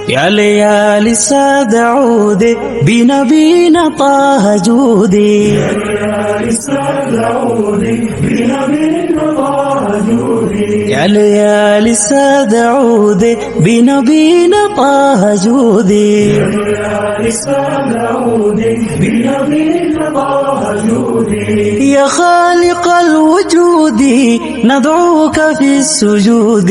يا ليالي الساد عودي بنبينا طه جودي. يا ليالي الساد عودي بنبينا طه جودي. يا ليالي الساد عودي بنبينا طه جودي. يا ليالي الساد عودي بنبينا طه جودي. يا خالق الوجود ندعوك في السجود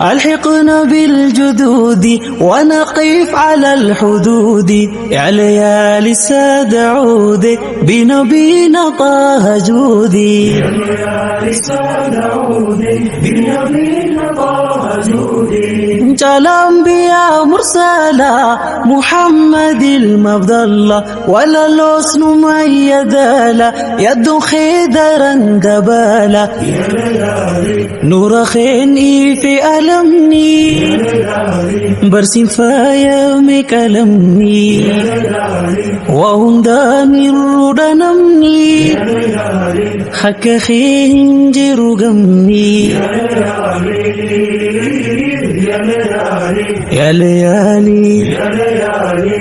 الحقنا بالجدود ونقف على الحدود. يا ليالي الساد عودي بنبينا طه جودي. يا ليالي الساد عودي بنبينا طه جودي. انت الانبياء مرسلا محمد المفضل ولا الحسن ميدالا يد خيدرا دبالا. يا ليالي نور خيني في ألمني يا ليالي برسم فايا كلمني يا ليالي وهم داني الردنمني يا ليالي حكا خنجر قمني. يا ليالي يا ليالي يا ليالي يا ليالي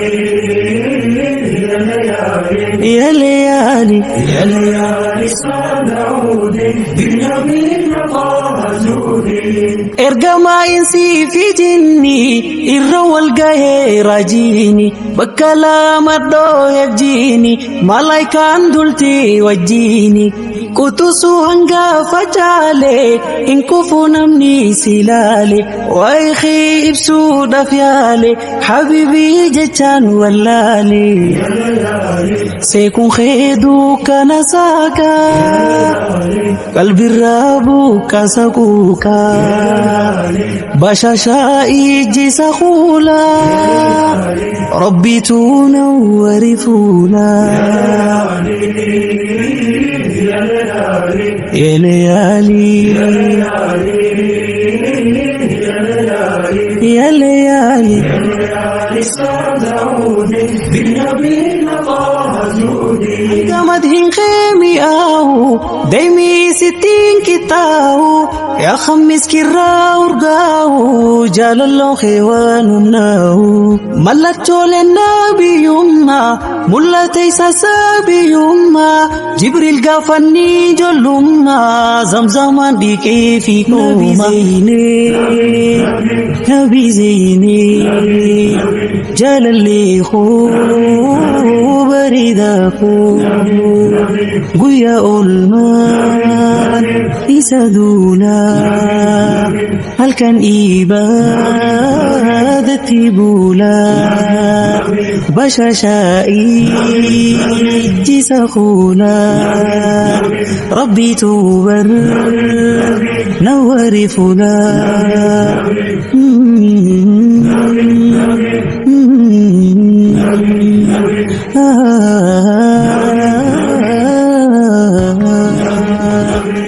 يا ليالي يا ليالي الساد عودي بنبينا طه جودي. ارقما انسي في جني الرو القاهي راجيني بكلام الدو يجيني ملايكان دلتي وجيني كتسو هنقا فجالي انكفو نمني سلالي وايخي ابسو دفيالي حبيبي جتان ولالي. يا ليالي سيكون خيدوك نساكا قلبي الرابوك سكوكا بشاشا إيجي سخولا ربي تنور فولا. يا ليالي يا ليالي الساد عودي بنبينا طه جودي. قمدهن خيمي آهو دايمي 60 كتاو يا خمس كراو رقاو جال الله خيوان مناو ملتو للنبي يما ملتي ساسابي يما جبريل قافني جل يما زمزمان دي كيفي نبي زيني نبي زيني جال اللي خو بريداكو قويا أولمان يسادولا هل كان إبادتي بولا بشاشائي جسخولا ربي توبر نور فلا.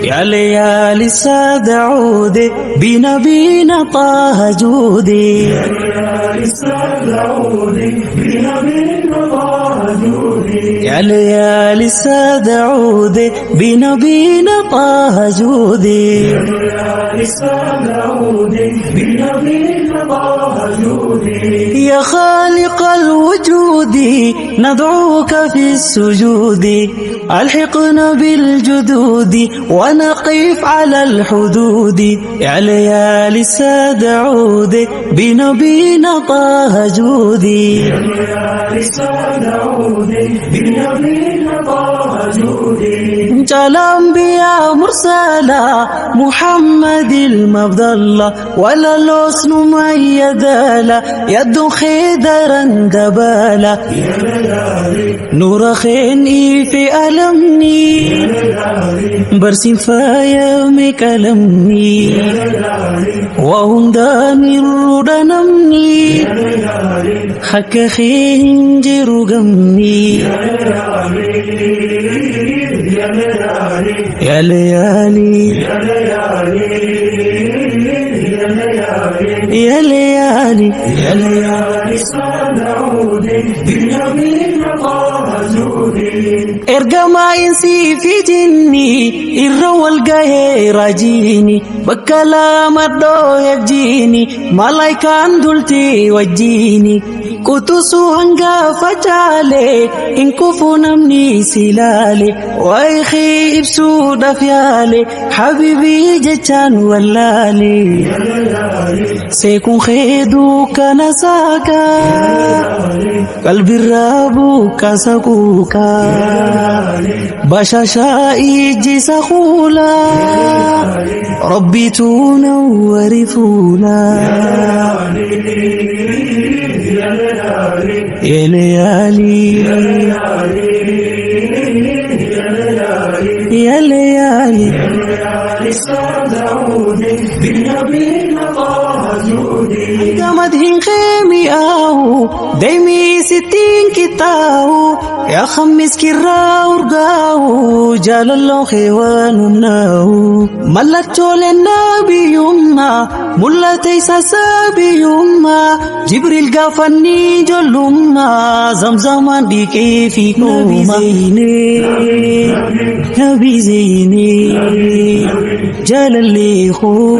يا ليالي الساد عودي بنبينا طه جودي. يا ليالي الساد عودي بنبينا طه جودي. يا ليالي الساد عودي بنبينا طه جودي. يا ليالي الساد عودي بنبينا طه جودي. يا خالق الوجود ندعوك في السجود الحقنا بالجدود ونقف على الحدود. يا ليالي الساد عودي بنبينا طه جودي. يا ليالي الساد عودي بنبينا طه جودي. انت الانبياء مرسلا محمد المفضل ولا الحسن ميدالا يد خيدرا دبالا. يا ليالي نور خيني في ألمني يا ليالي برسم فايا كلمني يا ليالي وهم داني الردنمني يا ليالي حكا خنجر قمني. يا ليالي يا ليالي يا ليالي يا ليالي يا ليالي يا ليالي الساد عودي بنبينا طه جودي. ergama insi fi jinni irra wal gahee rajiini bakka lama dhooheef jiini malaayikaan dultii wajjiini kutusu hanga facaale in kufu namni silaale waayikii ibsuudhaaf yaale habibii jechaan wallaale seekun heeduu kana saaka qalbirraa buqqaasa quuqa bashashaa ijjisa kuula rabbiitu nawwari fuula يا ليالي يا ليالي مدهن خيمي آهو دايمي 60 كتاو يا خمس كرا ورقاو جال الله خيوان مناو ملتو للنبي يما ملا تيسا سابي يما جبريل قافني جل يما زمزمان دي كيفي نبي زيني نبي زيني جال اللي خو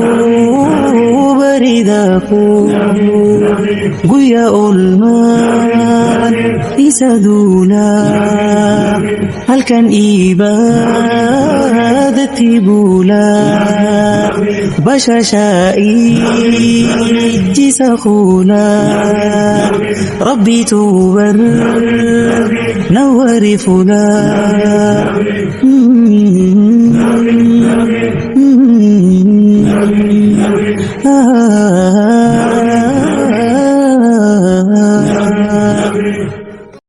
بريداكو قويا أولمان يسادونا هل كان إبادتي بولا بشاشائي جسخونا ربي توبر نور فلا